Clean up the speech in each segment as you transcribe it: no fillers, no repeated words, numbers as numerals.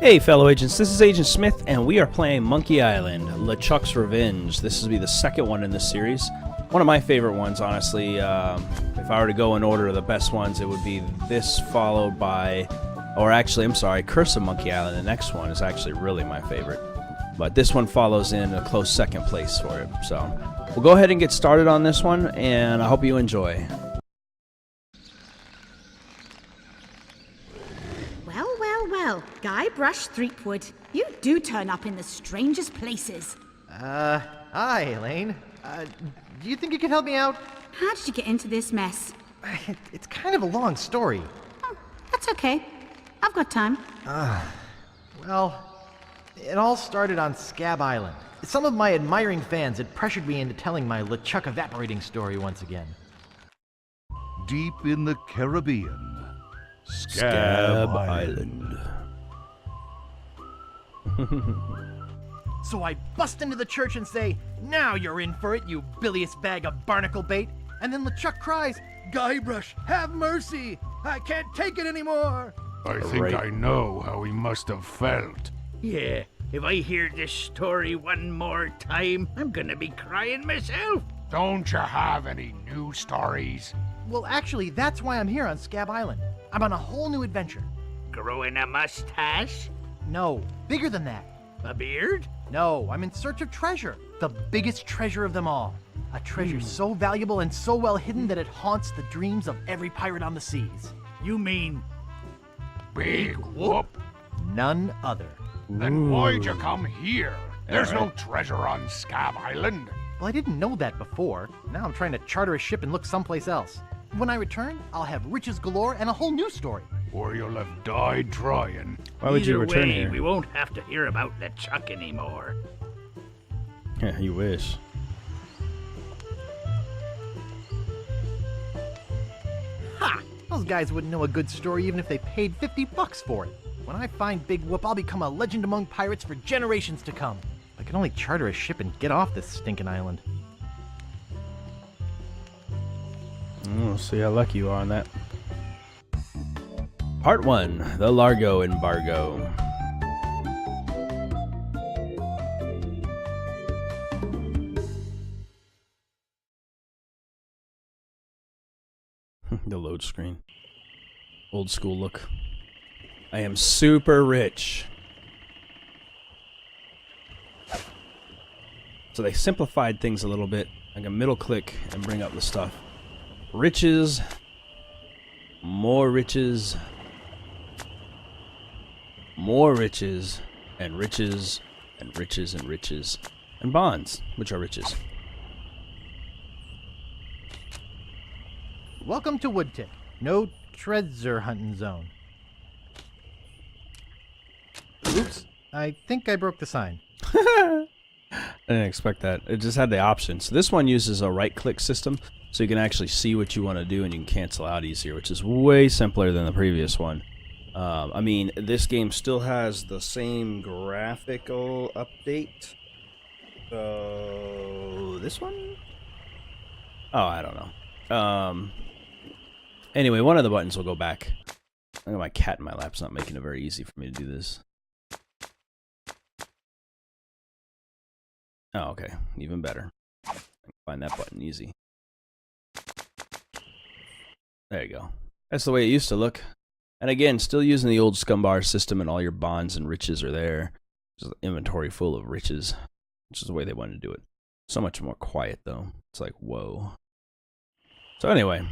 Hey fellow agents, this is Agent Smith and we are playing Monkey Island, LeChuck's Revenge. This will be the second one in this series. One of my favorite ones, honestly. If I were to go in order of the best ones, it would be this followed by, or actually, I'm sorry, Curse of Monkey Island. The next one is actually really my favorite. But this one follows in a close second place for it. So we'll go ahead and get started on this one, and I hope you enjoy. Well, Guybrush Threepwood, you do turn up in the strangest places. Hi, Elaine. Do you think you could help me out? How did you get into this mess? It's kind of a long story. Oh, that's okay. I've got time. Well, it all started on Scab Island. Some of my admiring fans had pressured me into telling my LeChuck evaporating story once again. Deep in the Caribbean, Scab Island. So I bust into the church and say, "Now you're in for it, you bilious bag of barnacle bait." And then LeChuck cries, "Guybrush, have mercy! I can't take it anymore!" I think I know how he must have felt. Yeah, if I hear this story one more time, I'm gonna be crying myself. Don't you have any new stories? Well, actually, that's why I'm here on Scab Island. I'm on a whole new adventure. Growing a mustache? No, bigger than that. A beard? No, I'm in search of treasure. The biggest treasure of them all. A treasure so valuable and so well hidden that it haunts the dreams of every pirate on the seas. You mean Big whoop? None other. Then why'd you come here? There's no treasure on Scab Island. Well, I didn't know that before. Now I'm trying to charter a ship and look someplace else. When I return, I'll have riches galore and a whole new story. Or you'll have died trying. Why would you either return way, here? we won't have to hear about LeChuck anymore. Yeah, you wish. Ha! Those guys wouldn't know a good story even if they paid $50 for it. When I find Big Whoop, I'll become a legend among pirates for generations to come. I can only charter a ship and get off this stinking island. We'll see how lucky you are on that. Part 1, the Largo Embargo. The load screen. Old school look. I am super rich. So they simplified things a little bit. I can middle click and bring up the stuff. Riches. More riches. More riches. And riches. And riches and riches. And bonds, which are riches. Welcome to Woodtip. No treasure hunting zone. Oops, I think I broke the sign. I didn't expect that. It just had the option. So this one uses a right-click system, so you can actually see what you want to do and you can cancel out easier, which is way simpler than the previous one. I mean, this game still has the same graphical update. So this one? Oh, I don't know. Anyway, one of the buttons will go back. I got my cat in my lap. It's not making it very easy for me to do this. Oh, okay. Even better. I can find that button easy. There you go. That's the way it used to look. And again, still using the old scumbar system and all your bonds and riches are there. Just an inventory full of riches. Which is the way they wanted to do it. So much more quiet, though. It's like, whoa. So anyway,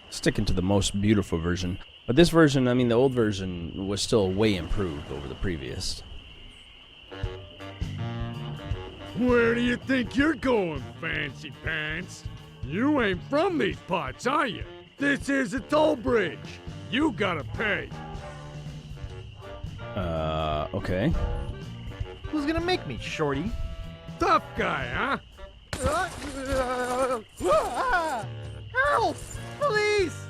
sticking to the most beautiful version. But this version, I mean, the old version was still way improved over the previous. Where do you think you're going, fancy pants? You ain't from these parts, are you? This is a toll bridge. You gotta pay. Okay. Who's gonna make me, shorty? Tough guy, huh? Help! Police!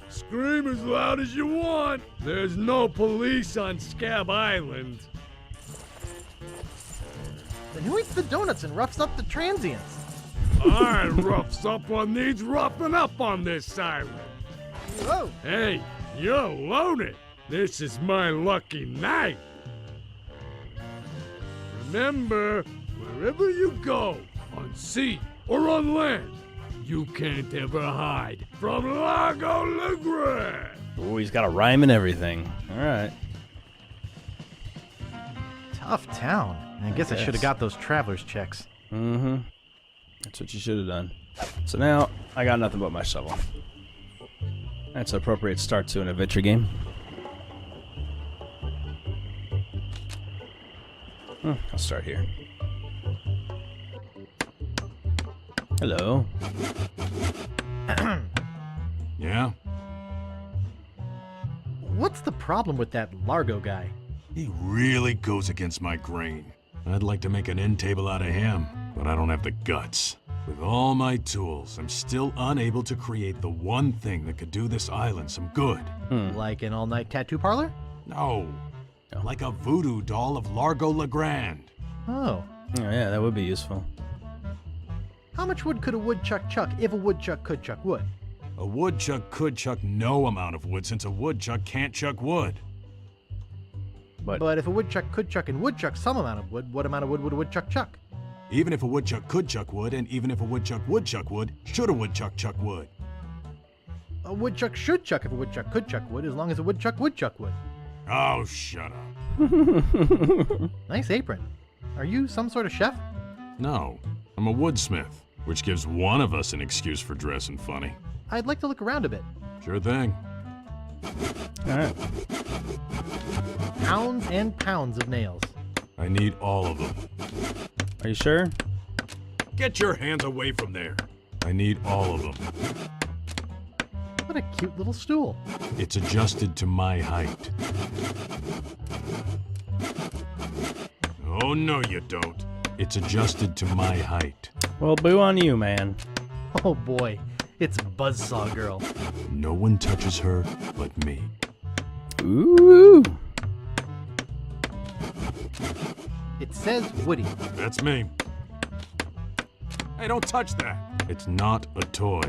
Scream as loud as you want. There's no police on Scab Island. Then who eats the donuts and roughs up the transients? I roughs up what needs roughing up on this island. Whoa! Hey, you're loaded. This is my lucky night. Remember, wherever you go, on sea or on land, you can't ever hide from Largo LeGrand. Oh, he's got a rhyme and everything. All right. Tough town. I guess I should have got those traveler's checks. Mm-hmm. That's what you should have done. So now, I got nothing but my shovel. That's an appropriate start to an adventure game. I'll start here. Hello. Yeah? What's the problem with that Largo guy? He really goes against my grain. I'd like to make an end table out of him, but I don't have the guts. With all my tools, I'm still unable to create the one thing that could do this island some good. Like an all-night tattoo parlor? No. Like a voodoo doll of Largo LeGrand. Oh. Oh, yeah, that would be useful. How much wood could a woodchuck chuck if a woodchuck could chuck wood? A woodchuck could chuck no amount of wood since a woodchuck can't chuck wood. But if a woodchuck could chuck and would chuck some amount of wood, what amount of wood would a woodchuck chuck? Even if a woodchuck could chuck wood, and even if a woodchuck would chuck wood, should a woodchuck chuck wood? A woodchuck should chuck if a woodchuck could chuck wood, as long as a woodchuck would chuck wood. Oh, shut up. Nice apron. Are you some sort of chef? No, I'm a woodsmith, which gives one of us an excuse for dressing funny. I'd like to look around a bit. Sure thing. All right. Pounds and pounds of nails. I need all of them. Are you sure? Get your hands away from there. I need all of them. What a cute little stool. It's adjusted to my height. Oh, no, you don't. It's adjusted to my height. Well, boo on you, man. Oh boy, it's Buzzsaw Girl. No one touches her but me. Ooh. It says Woody. That's me. Hey, don't touch that. It's not a toy.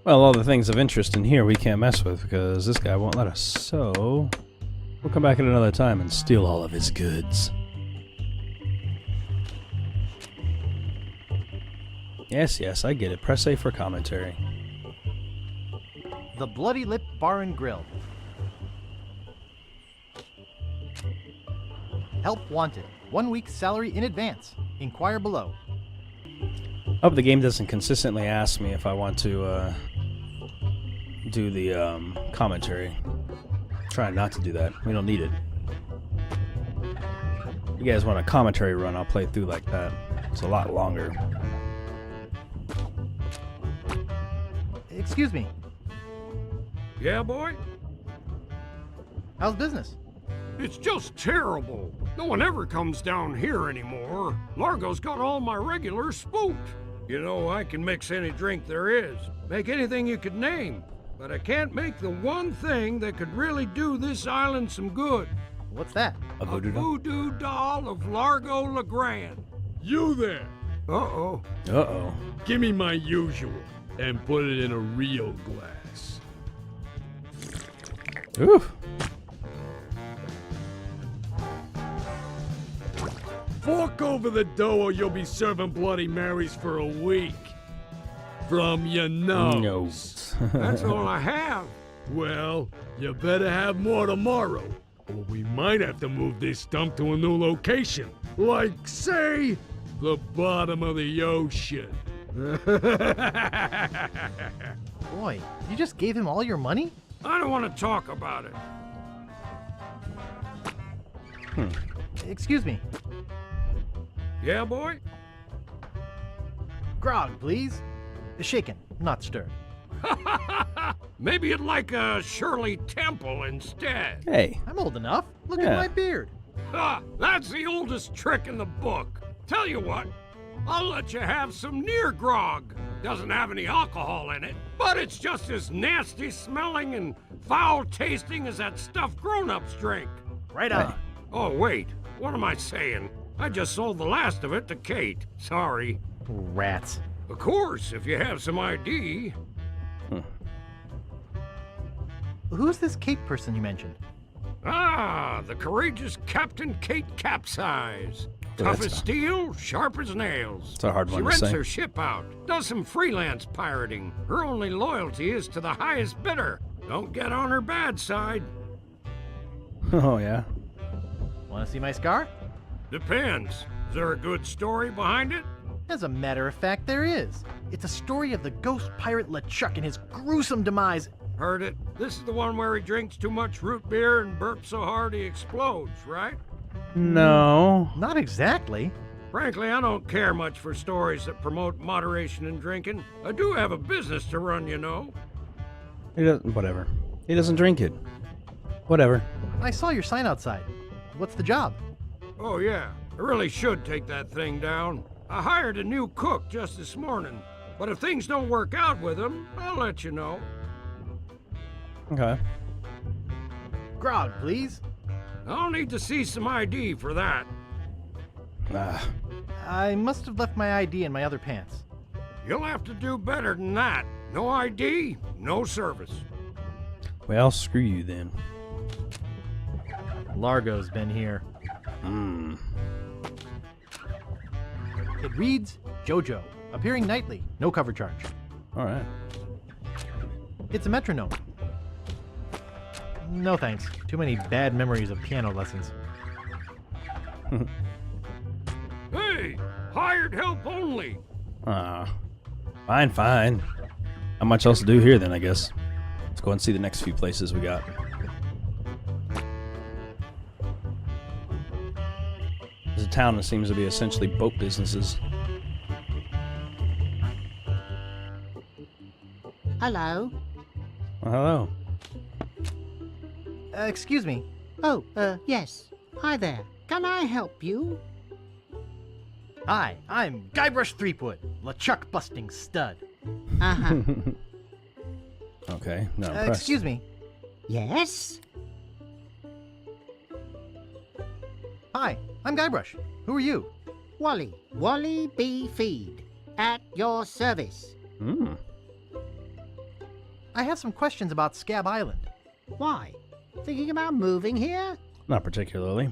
Well, all the things of interest in here we can't mess with because this guy won't let us. So, we'll come back at another time and steal all of his goods. Yes, yes, I get it. Press A for commentary. The Bloody Lip Bar and Grill. Help wanted. 1 week's salary in advance. Inquire below. I hope the game doesn't consistently ask me if I want to do the commentary. Try not to do that. We don't need it. If you guys want a commentary run, I'll play through like that. It's a lot longer. Excuse me. Yeah, boy? How's business? It's just terrible. No one ever comes down here anymore. Largo's got all my regulars spooked. You know, I can mix any drink there is, make anything you could name, but I can't make the one thing that could really do this island some good. What's that? A voodoo doll? Voodoo doll of Largo LeGrand. You there. Uh-oh. Uh-oh. Give me my usual and put it in a real glass. Ooh. Fork over the dough or you'll be serving Bloody Marys for a week. From your nose. That's all I have. Well, you better have more tomorrow, or we might have to move this dump to a new location. Like, say, the bottom of the ocean. Boy, you just gave him all your money? I don't want to talk about it. Excuse me. Yeah, boy? Grog, please. Shaken, not stirred. Maybe you'd like a Shirley Temple instead. Hey. I'm old enough. Look Yeah. at my beard. Ha! That's the oldest trick in the book. Tell you what, I'll let you have some near grog. Doesn't have any alcohol in it, but it's just as nasty smelling and foul tasting as that stuff grown-ups drink. Right on. Oh, wait. What am I saying? I just sold the last of it to Kate. Sorry. Rats. Of course, if you have some ID. Who's this Kate person you mentioned? Ah, the courageous Captain Kate Capsize. Well, Tough that's as steel, sharp as nails. It's a hard one She to rents say. her ship out, does some freelance pirating. Her only loyalty is to the highest bidder. Don't get on her bad side. Oh, yeah? Want to see my scar? Depends. Is there a good story behind it? As a matter of fact, there is. It's a story of the ghost pirate LeChuck and his gruesome demise. Heard it. This is the one where he drinks too much root beer and burps so hard he explodes, right? No. Not exactly. Frankly, I don't care much for stories that promote moderation in drinking. I do have a business to run, you know. He doesn't, whatever. He doesn't drink it. Whatever. I saw your sign outside. What's the job? Oh, yeah. I really should take that thing down. I hired a new cook just this morning. But if things don't work out with him, I'll let you know. Okay. Grog, please. I'll need to see some ID for that. Ah. I must have left my ID in my other pants. You'll have to do better than that. No ID, no service. Well, screw you then. Largo's been here. Hmm. It reads JoJo, appearing nightly, no cover charge. All right. It's a metronome. No thanks. Too many bad memories of piano lessons. Hey, hired help only. Fine, fine. Not much else to do here then, I guess. Let's go and see the next few places we got. There's a town that seems to be essentially boat businesses. Hello. Well, hello. Excuse me. Oh, yes. Hi there. Can I help you? Hi, I'm Guybrush Threepwood, LeChuck busting stud. Uh-huh. Okay, no. Impressed. Excuse me. Yes? Hi, I'm Guybrush. Who are you? Wally. Wally B. Feed. At your service. Hmm. I have some questions about Scab Island. Why? Thinking about moving here? Not particularly.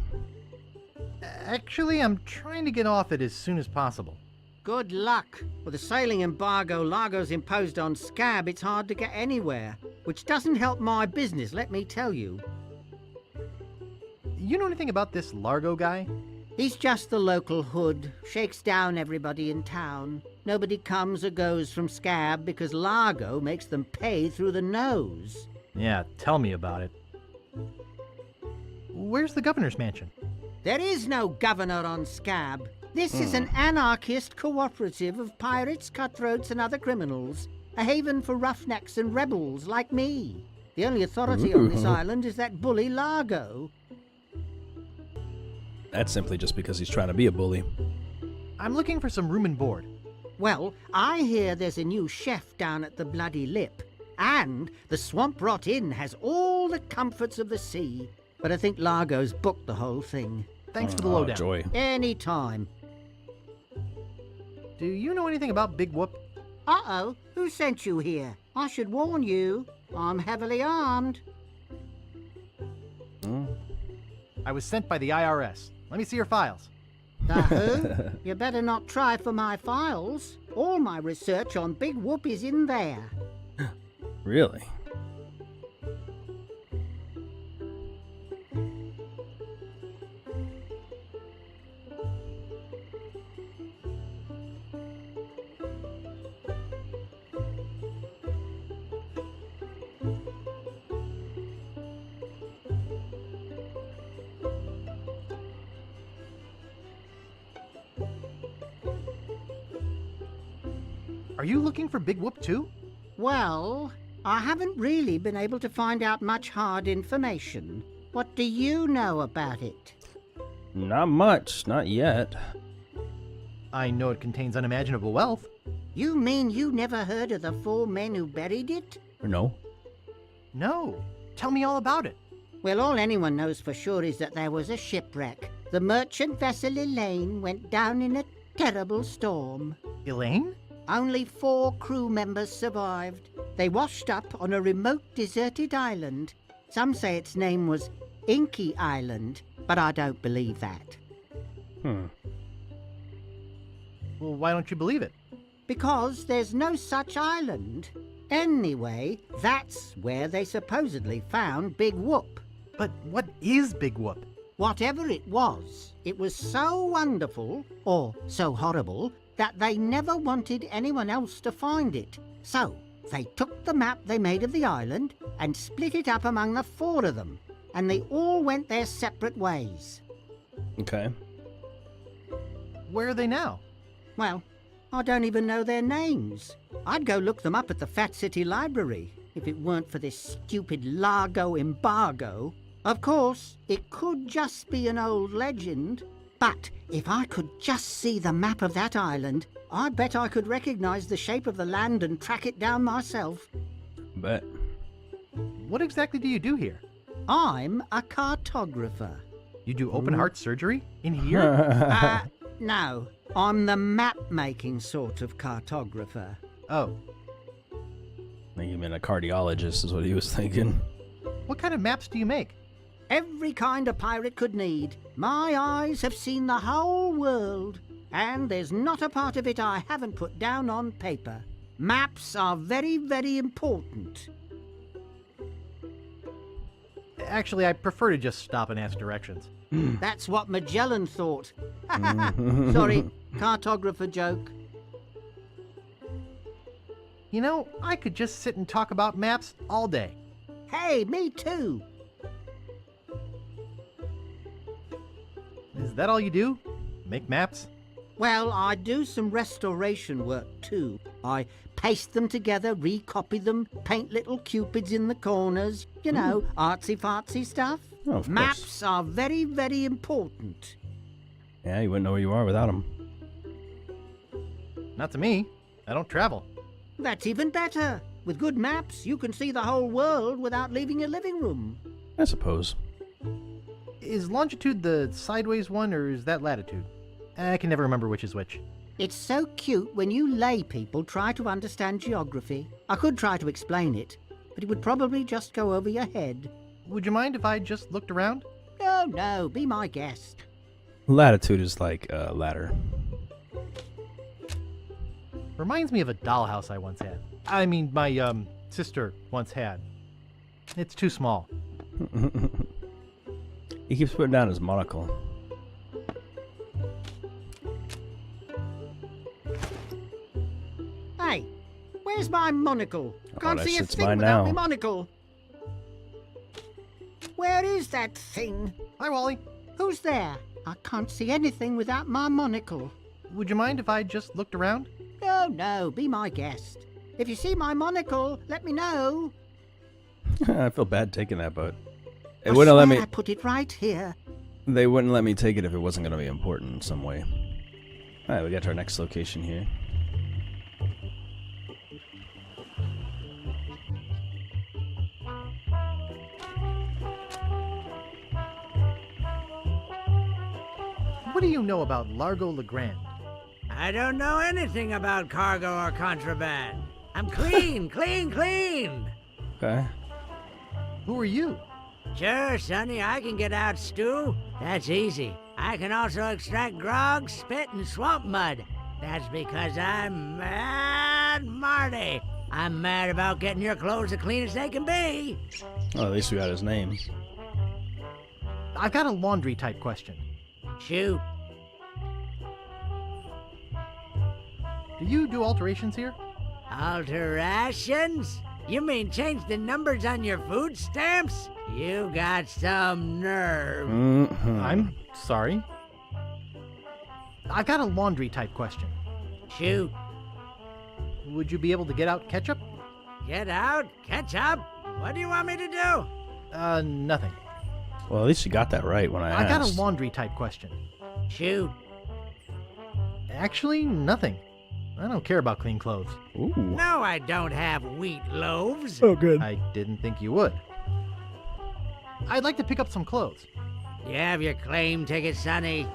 Actually, I'm trying to get off it as soon as possible. Good luck. With the sailing embargo Largo's imposed on Scab, it's hard to get anywhere. Which doesn't help my business, let me tell you. You know anything about this Largo guy? He's just the local hood. Shakes down everybody in town. Nobody comes or goes from Scab because Largo makes them pay through the nose. Yeah, tell me about it. Where's the governor's mansion? There is no governor on Scab. This is an anarchist cooperative of pirates, cutthroats, and other criminals. A haven for roughnecks and rebels like me. The only authority on this island is that bully Largo. That's simply just because he's trying to be a bully. I'm looking for some room and board. Well, I hear there's a new chef down at the Bloody Lip. And the Swamp Rot Inn has all the comforts of the sea. But I think Largo's booked the whole thing. Thanks for the Oh, lowdown. joy. Any time. Do you know anything about Big Whoop? Uh-oh, who sent you here? I should warn you, I'm heavily armed. Hmm. I was sent by the IRS. Let me see your files. The who? You better not try for my files. All my research on Big Whoop is in there. Really? Are you looking for Big Whoop too? Well, I haven't really been able to find out much hard information. What do you know about it? Not much. Not yet. I know it contains unimaginable wealth. You mean you never heard of the 4 men who buried it? Or no? No. Tell me all about it. Well, all anyone knows for sure is that there was a shipwreck. The merchant vessel Elaine went down in a terrible storm. Elaine? Only 4 crew members survived. They washed up on a remote, deserted island. Some say its name was Inky Island, but I don't believe that. Hmm. Well, why don't you believe it? Because there's no such island. Anyway, that's where they supposedly found Big Whoop. But what is Big Whoop? Whatever it was so wonderful, or so horrible, that they never wanted anyone else to find it. So, they took the map they made of the island and split it up among the 4 of them, and they all went their separate ways. Okay. Where are they now? Well, I don't even know their names. I'd go look them up at the Fat City Library, if it weren't for this stupid Largo embargo. Of course, it could just be an old legend, but if I could just see the map of that island, I bet I could recognize the shape of the land and track it down myself. Bet. What exactly do you do here? I'm a cartographer. You do open heart surgery? In here? No, I'm the map-making sort of cartographer. Oh. I think you meant a cardiologist is what he was thinking. What kind of maps do you make? Every kind a pirate could need. My eyes have seen the whole world, and there's not a part of it I haven't put down on paper. Maps are very, very important. Actually, I prefer to just stop and ask directions. That's what Magellan thought. Sorry, cartographer joke. You know, I could just sit and talk about maps all day. Hey, me too. Is that all you do? Make maps? Well, I do some restoration work too. I paste them together, recopy them, paint little cupids in the corners. You know, artsy-fartsy stuff. Oh, of course. Maps are very, very important. Yeah, you wouldn't know where you are without him. Not to me. I don't travel. That's even better. With good maps, you can see the whole world without leaving your living room. I suppose. Is longitude the sideways one, or is that latitude? I can never remember which is which. It's so cute when you lay people try to understand geography. I could try to explain it, but it would probably just go over your head. Would you mind if I just looked around? Oh, no, be my guest. Latitude is like a ladder. Reminds me of a dollhouse I once had. I mean, my, sister once had. It's too small. He keeps putting down his monocle. Hey, where's my monocle? Can't that see a shit's thing mine without now. my monocle. Where is that thing? Hi, Wally. Who's there? I can't see anything without my monocle. Would you mind if I just looked around? Oh, no, be my guest. If you see my monocle, let me know. I feel bad taking that, but I it wouldn't let me. swear I put it right here. They wouldn't let me take it if it wasn't going to be important in some way. All right, we got to our next location here. What do you know about Largo LeGrand? I don't know anything about cargo or contraband. I'm clean, clean. Okay. Who are you? Sure, Sonny, I can get out stew. That's easy. I can also extract grog, spit, and swamp mud. That's because I'm Mad Marty. I'm mad about getting your clothes as clean as they can be. Oh, at least we got his name. I've got a laundry type question. Shoot. Do you do alterations here? Alterations? You mean change the numbers on your food stamps? You got some nerve. I'm sorry. I've got a laundry type question. Shoot. Would you be able to get out ketchup? Get out? Catch up? What do you want me to do? Nothing. Well, at least you got that right when I I got a asked. laundry type question. Shoot. Actually, nothing. I don't care about clean clothes. Ooh. No, I don't have wheat loaves. Oh, good. I didn't think you would. I'd like to pick up some clothes. You have your claim ticket, Sonny.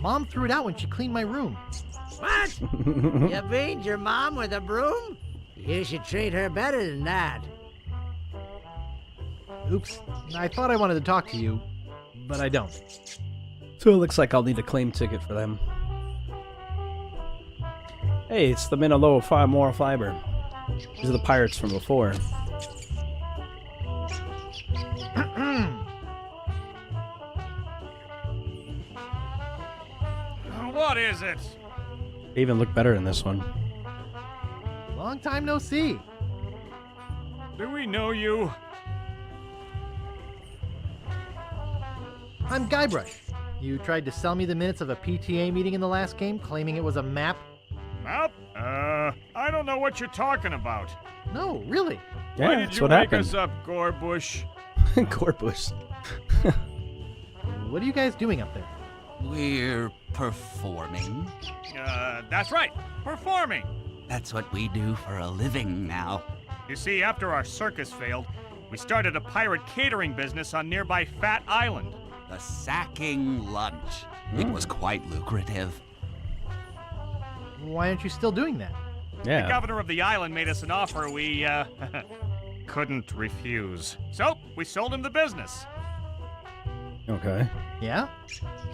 Mom threw it out when she cleaned my room. What? You beat your mom with a broom? You should treat her better than that. Oops. I thought I wanted to talk to you, but I don't. So it looks like I'll need a claim ticket for them. Hey, it's the Minaloa moral fiber. These are the pirates from before. What is it? They even look better in this one. Long time no see. Do we know you? I'm Guybrush. You tried to sell me the minutes of a PTA meeting in the last game, claiming it was a map? Map? I don't know what you're talking about. No, really. Yeah, Why did that's you what wake happened. us up, Guybrush? Corpus. What are you guys doing up there? We're performing. That's right. Performing. That's what we do for a living now. You see, after our circus failed, we started a pirate catering business on nearby Fat Island. The sacking lunch. It was quite lucrative. Why aren't you still doing that? The Yeah. governor of the island made us an offer we, couldn't refuse. So, we sold him the business. Okay. Yeah?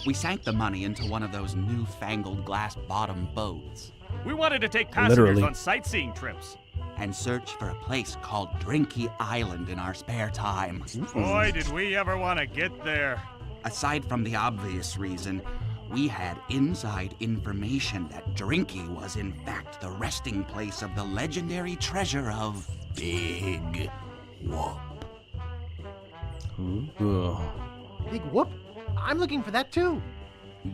We sank the money into one of those newfangled glass-bottom boats We wanted to take passengers Literally. on sightseeing trips. and search for a place called Drinky Island in our spare time. Boy, did we ever want to get there. Aside from the obvious reason, we had inside information that Drinky was in fact the resting place of the legendary treasure of Big Whoop. Ugh. Big whoop? I'm looking for that too.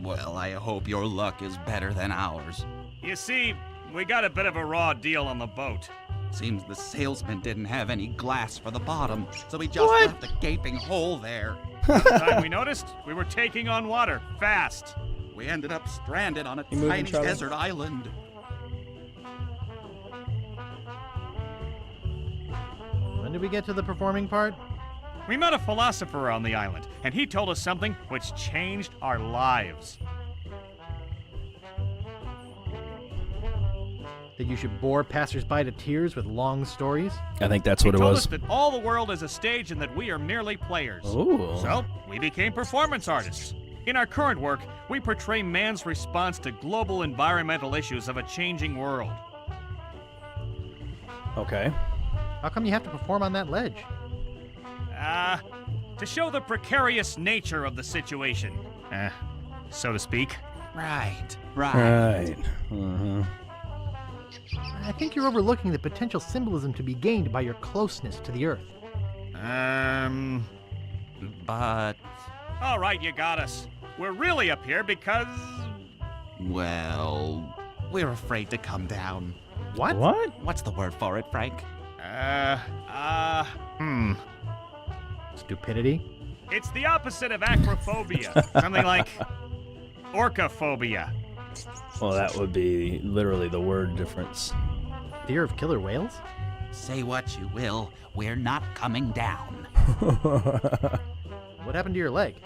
Well, I hope your luck is better than ours. You see, we got a bit of a raw deal on the boat. Seems the salesman didn't have any glass for the bottom, so he just left a gaping hole there. By the time we noticed, we were taking on water, fast. We ended up stranded on a You moving, tiny Charlie? desert island. When did we get to the performing part? We met a philosopher on the island, and he told us something which changed our lives. That you should bore passersby to tears with long stories? I think that's He what it told was. us that all the world is a stage and that we are merely players. Ooh. So, we became performance artists. In our current work, we portray man's response to global environmental issues of a changing world. Okay. How come you have to perform on that ledge? To show the precarious nature of the situation, so to speak. Right. Right. Uh-huh. I think you're overlooking the potential symbolism to be gained by your closeness to the Earth. But, All right, you got us. We're really up here because... well, we're afraid to come down. What? What? What's the word for it, Frank? Stupidity? It's the opposite of acrophobia. Something like orcaphobia. Well, that would be literally the word difference. Fear of killer whales? Say what you will, we're not coming down. What happened to your leg?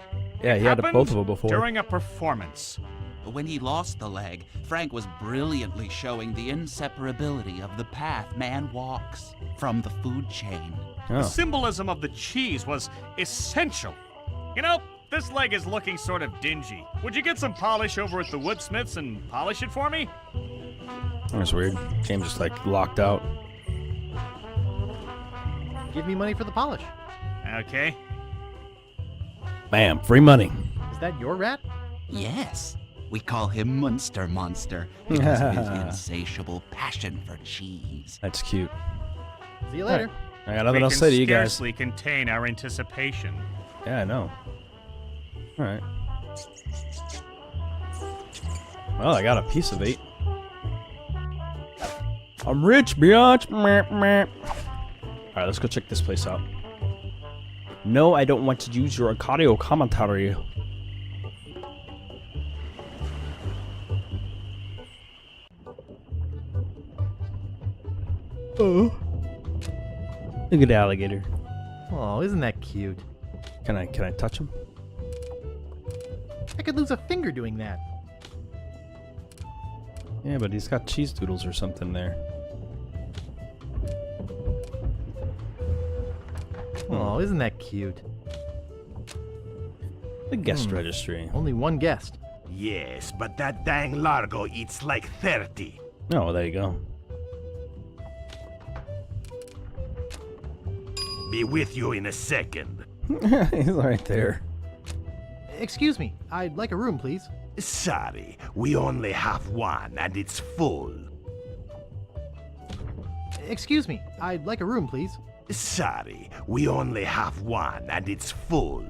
Yeah, he had Happened both of them before. during a performance. When he lost the leg, Frank was brilliantly showing the inseparability of the path man walks from the food chain. The Oh. symbolism of the cheese was essential. You know, this leg is looking sort of dingy. Would you get some polish over at the Woodsmiths and polish it for me? That's weird. Game just like locked out. Give me money for the polish. Okay. Bam, free money. Is that your rat? Yes, we call him Munster Monster because of his insatiable passion for cheese. That's cute. See you later. I got nothing We else can to say to you guys. scarcely contain our anticipation. Yeah, I know. All right. Well, I got a piece of 8. I'm rich, biatch. Meh, meh. All right, let's go check this place out. No, I don't want to use your audio commentary. Oh. Look at the alligator. Oh, isn't that cute? Can I touch him? I could lose a finger doing that. Yeah, but he's got cheese doodles or something there. Oh, isn't that cute? The guest registry. Only one guest. Yes, but that dang Largo eats like 30. Oh, well, there you go. Be with you in a second. He's right there. Excuse me, I'd like a room, please. Sorry, we only have one and it's full. Excuse me, I'd like a room, please. Sorry, we only have one and it's full.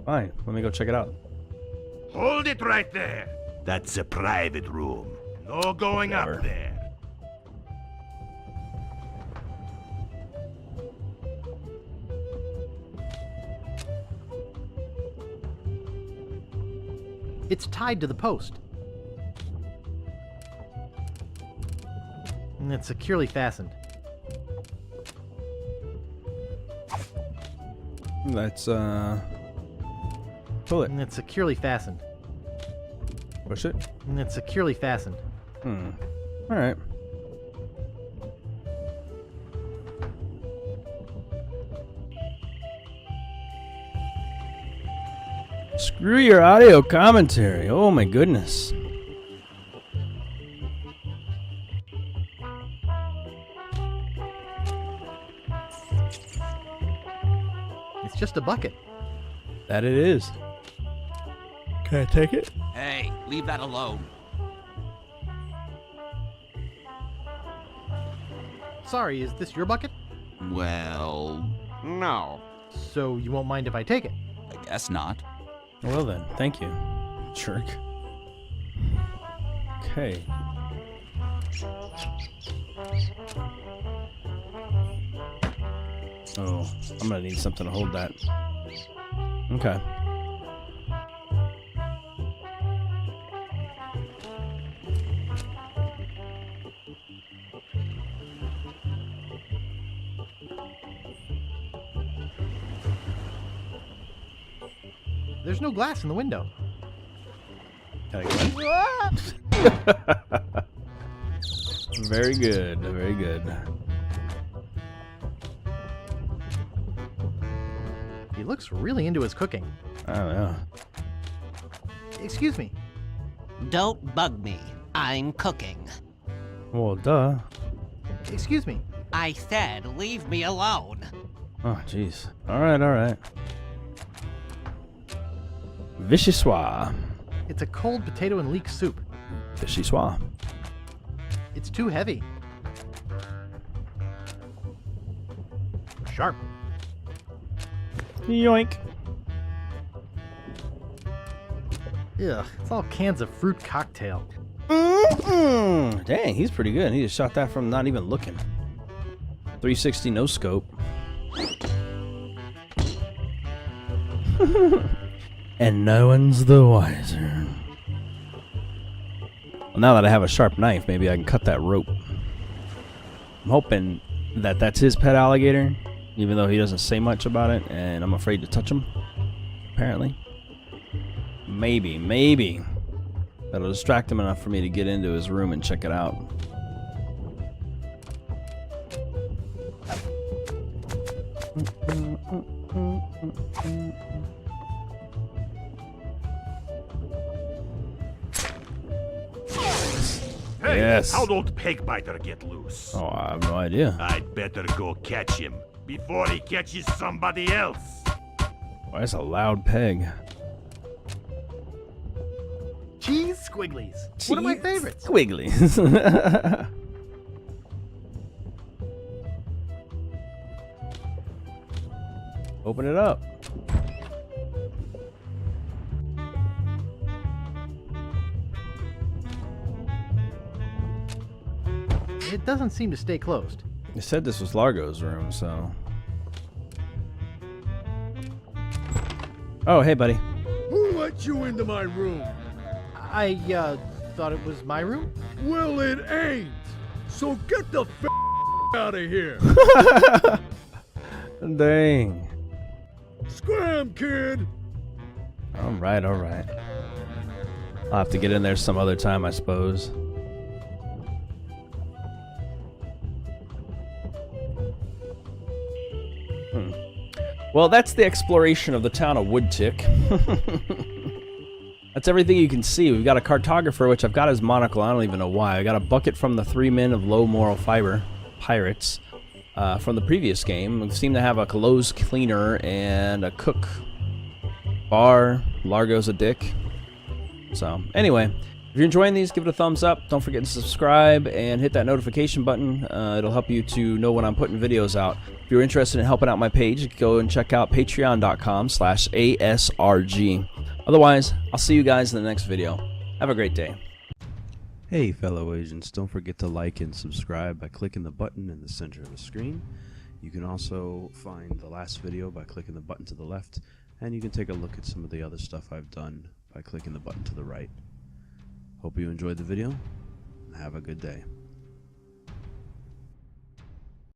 Fine, let me go check it out. Hold it right there. That's a private room. No going Whatever. up there. It's tied to the post. And it's securely fastened. Let's, pull it. And it's securely fastened. Push it. And it's securely fastened. Alright. Screw your audio commentary. Oh my goodness. It's just a bucket. That it is. Can I take it? Hey, leave that alone. Sorry, is this your bucket? Well, no. So you won't mind if I take it? I guess not. Well then, thank you, jerk. Okay. Oh, I'm gonna need something to hold that. Okay. There's no glass in the window. Can I go? Very good, very good. He looks really into his cooking. I don't know. Excuse me. Don't bug me. I'm cooking. Well, duh. Excuse me. I said leave me alone. Oh, jeez. All right, all right. Vichyssoise. It's a cold potato and leek soup. Vichyssoise. It's too heavy. Sharp. Yoink. Ugh, it's all cans of fruit cocktail. Dang, he's pretty good. He just shot that from not even looking. 360 no scope. And no one's the wiser. Well, now that I have a sharp knife, maybe I can cut that rope. I'm hoping that that's his pet alligator, even though he doesn't say much about it, and I'm afraid to touch him, apparently. Maybe. That'll distract him enough for me to get into his room and check it out. Hey, Yes. how'd old Pegbiter get loose? Oh, I have no idea. I'd better go catch him before he catches somebody else. Why is a loud peg? Cheese squigglies. One of my favorites. Squigglies. Open it up. It doesn't seem to stay closed. You said this was Largo's room, so. Oh, hey, buddy. Who let you into my room? I, thought it was my room? Well, it ain't. So get the out of here. Dang. Scram, kid. All right, all right. I'll have to get in there some other time, I suppose. Well, that's the exploration of the town of Woodtick. That's everything you can see. We've got a cartographer, which I've got his monocle. I don't even know why. I got a bucket from the 3 men of low moral fiber pirates from the previous game. We seem to have a clothes cleaner and a cook. Bar. Largo's a dick. So, anyway, if you're enjoying these, give it a thumbs up. Don't forget to subscribe and hit that notification button. It'll help you to know when I'm putting videos out. If you're interested in helping out my page, go and check out patreon.com/ASRG. Otherwise, I'll see you guys in the next video. Have a great day. Hey fellow agents, don't forget to like and subscribe by clicking the button in the center of the screen. You can also find the last video by clicking the button to the left, and you can take a look at some of the other stuff I've done by clicking the button to the right. Hope you enjoyed the video. Have a good day.